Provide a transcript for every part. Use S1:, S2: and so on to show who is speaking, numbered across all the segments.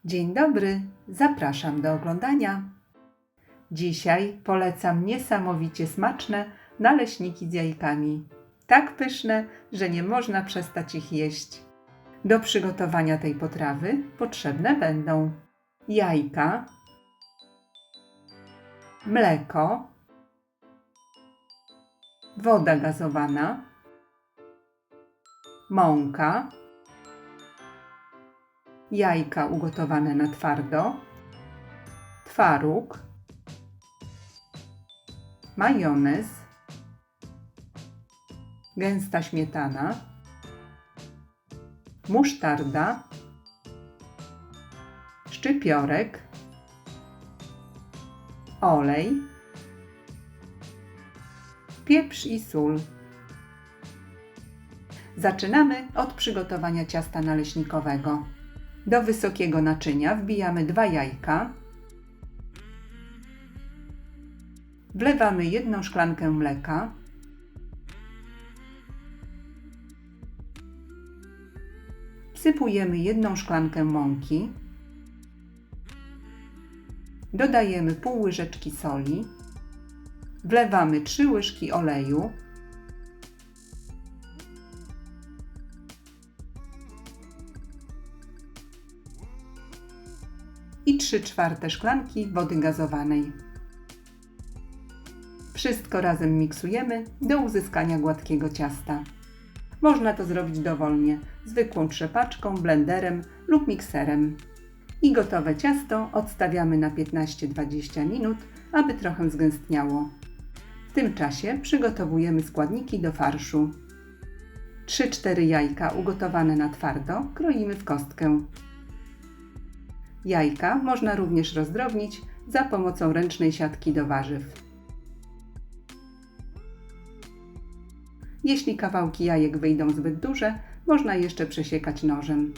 S1: Dzień dobry, zapraszam do oglądania. Dzisiaj polecam niesamowicie smaczne naleśniki z jajkami. Tak pyszne, że nie można przestać ich jeść. Do przygotowania tej potrawy potrzebne będą jajka, mleko, woda gazowana, mąka, jajka ugotowane na twardo, twaróg, majonez, gęsta śmietana, musztarda, szczypiorek, olej, pieprz i sól. Zaczynamy od przygotowania ciasta naleśnikowego. Do wysokiego naczynia wbijamy 2 jajka, wlewamy 1 szklankę mleka, wsypujemy 1 szklankę mąki, dodajemy pół łyżeczki soli, wlewamy 3 łyżki oleju, i 3/4 szklanki wody gazowanej. Wszystko razem miksujemy do uzyskania gładkiego ciasta. Można to zrobić dowolnie, zwykłą trzepaczką, blenderem lub mikserem. I gotowe ciasto odstawiamy na 15-20 minut, aby trochę zgęstniało. W tym czasie przygotowujemy składniki do farszu. 3-4 jajka ugotowane na twardo kroimy w kostkę. Jajka można również rozdrobnić za pomocą ręcznej siatki do warzyw. Jeśli kawałki jajek wyjdą zbyt duże, można jeszcze przesiekać nożem.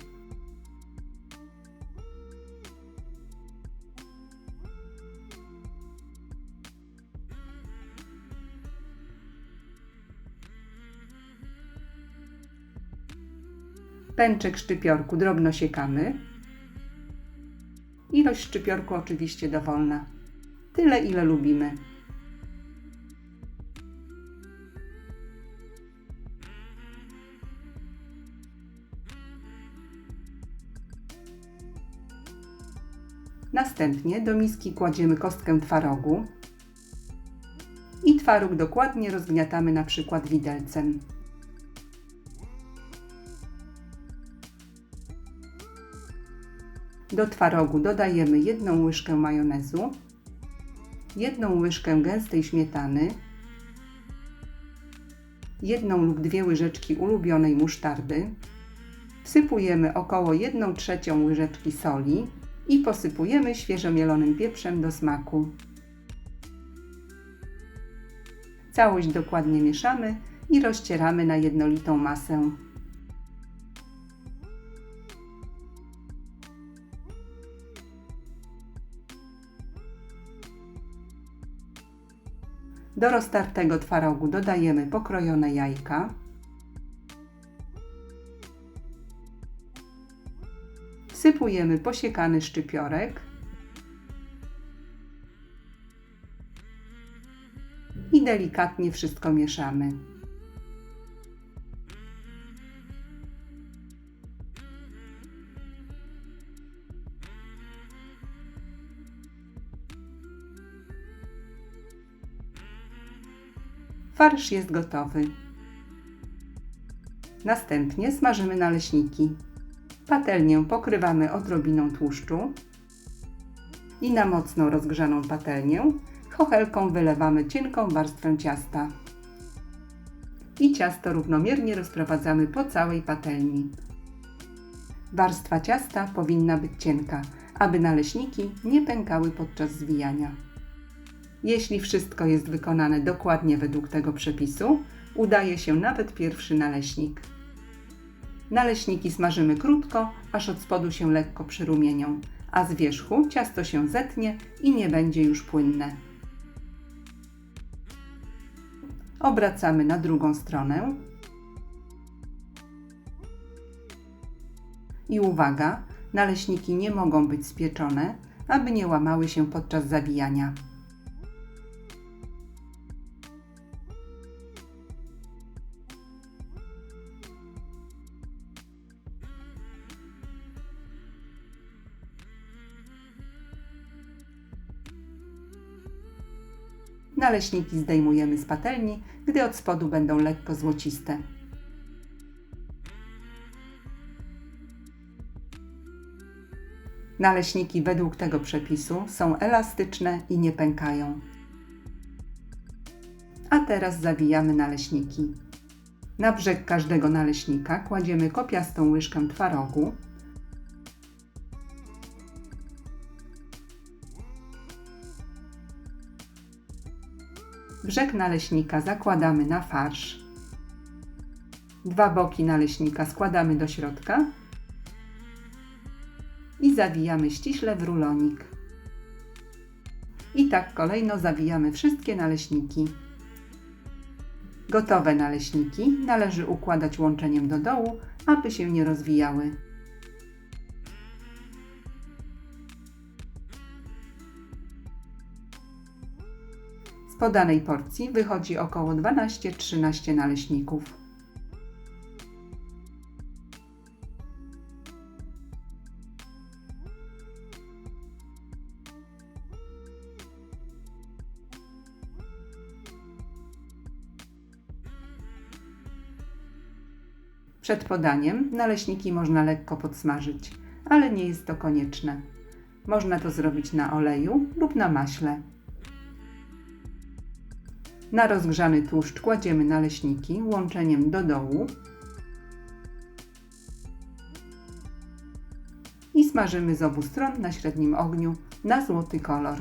S1: Pęczek szczypiorku drobno siekamy. Ilość szczypiorku oczywiście dowolna. Tyle, ile lubimy. Następnie do miski kładziemy kostkę twarogu i twaróg dokładnie rozgniatamy na przykład widelcem. Do twarogu dodajemy 1 łyżkę majonezu, 1 łyżkę gęstej śmietany, 1 lub 2 łyżeczki ulubionej musztardy, wsypujemy około 1/3 łyżeczki soli i posypujemy świeżo mielonym pieprzem do smaku. Całość dokładnie mieszamy i rozcieramy na jednolitą masę. Do roztartego twarogu dodajemy pokrojone jajka, wsypujemy posiekany szczypiorek i delikatnie wszystko mieszamy. Farsz jest gotowy. Następnie smażymy naleśniki. Patelnię pokrywamy odrobiną tłuszczu i na mocno rozgrzaną patelnię chochelką wylewamy cienką warstwę ciasta. I ciasto równomiernie rozprowadzamy po całej patelni. Warstwa ciasta powinna być cienka, aby naleśniki nie pękały podczas zwijania. Jeśli wszystko jest wykonane dokładnie według tego przepisu, udaje się nawet pierwszy naleśnik. Naleśniki smażymy krótko, aż od spodu się lekko przyrumienią, a z wierzchu ciasto się zetnie i nie będzie już płynne. Obracamy na drugą stronę. I uwaga, Naleśniki nie mogą być spieczone, aby nie łamały się podczas zawijania. Naleśniki zdejmujemy z patelni, gdy od spodu będą lekko złociste. Naleśniki według tego przepisu są elastyczne i nie pękają. A teraz zawijamy naleśniki. Na brzeg każdego naleśnika kładziemy kopiastą łyżkę twarogu. Brzeg naleśnika zakładamy na farsz. Dwa boki naleśnika składamy do środka i zawijamy ściśle w rulonik. I tak kolejno zawijamy wszystkie naleśniki. Gotowe naleśniki należy układać łączeniem do dołu, aby się nie rozwijały. Z podanej porcji wychodzi około 12-13 naleśników. Przed podaniem naleśniki można lekko podsmażyć, ale nie jest to konieczne. Można to zrobić na oleju lub na maśle. Na rozgrzany tłuszcz kładziemy naleśniki łączeniem do dołu i smażymy z obu stron na średnim ogniu na złoty kolor.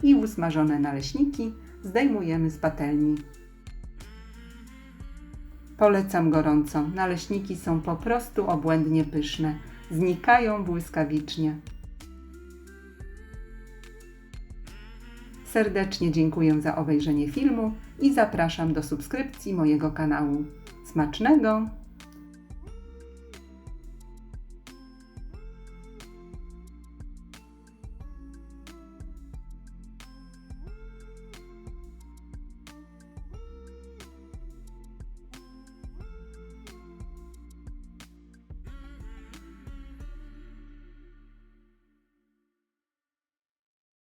S1: I usmażone naleśniki zdejmujemy z patelni. Polecam gorąco. Naleśniki są po prostu obłędnie pyszne. Znikają błyskawicznie. Serdecznie dziękuję za obejrzenie filmu i zapraszam do subskrypcji mojego kanału. Smacznego!